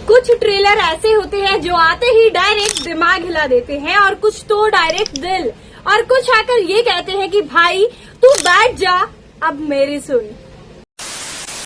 कुछ ट्रेलर ऐसे होते हैं जो आते ही डायरेक्ट दिमाग हिला देते हैं और कुछ तो डायरेक्ट दिल, और कुछ आकर ये कहते हैं कि भाई तू बैठ जा अब मेरी सुन।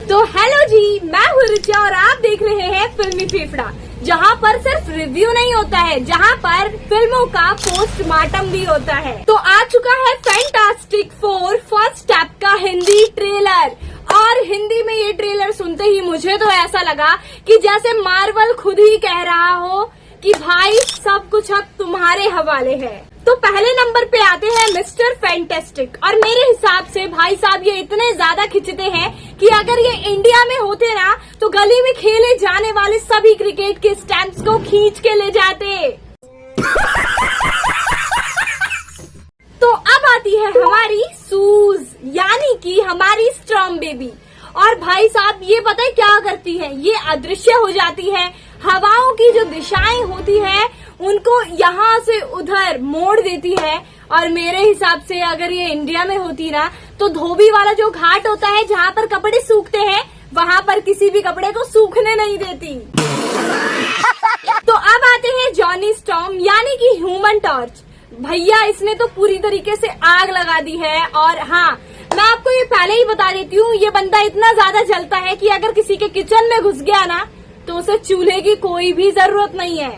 तो हेलो जी, मैं हूँ रिचा और आप देख रहे हैं फिल्मी फेफड़ा, जहाँ पर सिर्फ रिव्यू नहीं होता है, जहाँ पर फिल्मों का पोस्टमार्टम भी होता है। तो आ चुका है फैंटास्टिक 4 फर्स्ट स्टेप का हिंदी ट्रेलर, और हिंदी में ये ट्रेलर सुनते ही मुझे तो ऐसा लगा कि जैसे मार्वल खुद ही कह रहा हो कि भाई सब कुछ अब तुम्हारे हवाले है। तो पहले नंबर पे आते हैं मिस्टर फैंटास्टिक, और मेरे हिसाब से भाई साहब ये इतने ज्यादा खिंचते हैं कि अगर ये इंडिया में होते ना तो गली में खेले जाने वाले सभी क्रिकेट के स्टैंप्स को खींच के ले जाते। तो अब आती है हमारी सूज, यानी कि हमारी स्ट्रॉन्ग बेबी, और भाई साहब ये पता है क्या करती है, ये अदृश्य हो जाती है। हवाओं की जो दिशाएं होती है उनको यहाँ से उधर मोड़ देती है, और मेरे हिसाब से अगर ये इंडिया में होती ना तो धोबी वाला जो घाट होता है जहाँ पर कपड़े सूखते हैं वहाँ पर किसी भी कपड़े को सूखने नहीं देती। तो अब आते हैं जॉनी स्टॉर्म, यानी कि ह्यूमन टॉर्च। भैया इसने तो पूरी तरीके से आग लगा दी है, और हाँ मैं आपको ये पहले ही बता देती हूँ, ये बंदा इतना ज्यादा जलता है कि अगर किसी के किचन में घुस गया ना तो उसे चूल्हे की कोई भी जरूरत नहीं है।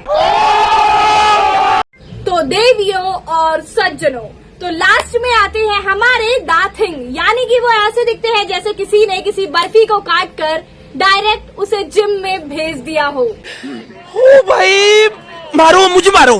तो देवियों और सज्जनों, तो लास्ट में आते हैं हमारे दाथिंग, यानी कि वो ऐसे दिखते हैं जैसे किसी ने किसी बर्फी को काट कर डायरेक्ट उसे जिम में भेज दिया हो। ओ भाई मारो मुझे, मारो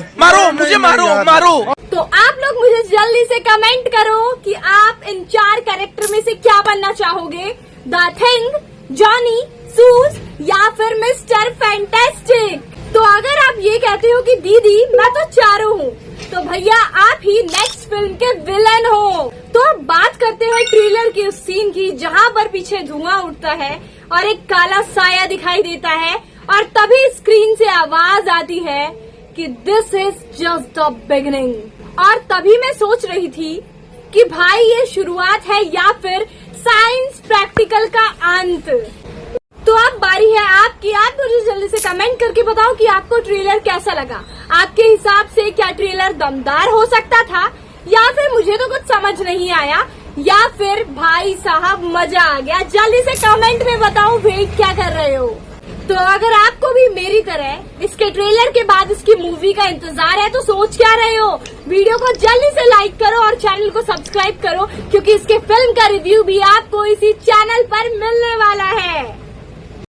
मुझे, मारो। तो आप लोग मुझे जल्दी से कमेंट करो कि आप इन 4 कैरेक्टर में से क्या बनना चाहोगे, द थिंग, जॉनी, सूज या फिर मिस्टर फैंटास्टिक। तो अगर आप ये कहते हो कि दीदी मैं तो चारों हूँ, तो भैया आप ही नेक्स्ट फिल्म के विलन हो। तो अब बात करते हैं ट्रेलर के उस सीन की जहाँ पर पीछे धुआं उठता है और एक काला साया दिखाई देता है, और तभी स्क्रीन से आवाज आती है कि this is just the beginning. और तभी मैं सोच रही थी कि भाई ये शुरुआत है या फिर साइंस प्रैक्टिकल का अंत। तो अब बारी है आपकी, आप मुझे जल्दी से कमेंट करके बताओ कि आपको ट्रेलर कैसा लगा। आपके हिसाब से क्या ट्रेलर दमदार हो सकता था, या फिर मुझे तो कुछ समझ नहीं आया, या फिर भाई साहब मजा आ गया। जल्दी से कमेंट में बताओ, वेट क्या कर रहे हो। तो अगर आपको भी मेरी तरह इसके ट्रेलर के बाद इसकी मूवी का इंतजार है तो सोच क्या रहे हो, वीडियो को जल्दी से लाइक करो और चैनल को सब्सक्राइब करो, क्योंकि इसके फिल्म का रिव्यू भी आपको इसी चैनल पर मिलने वाला है।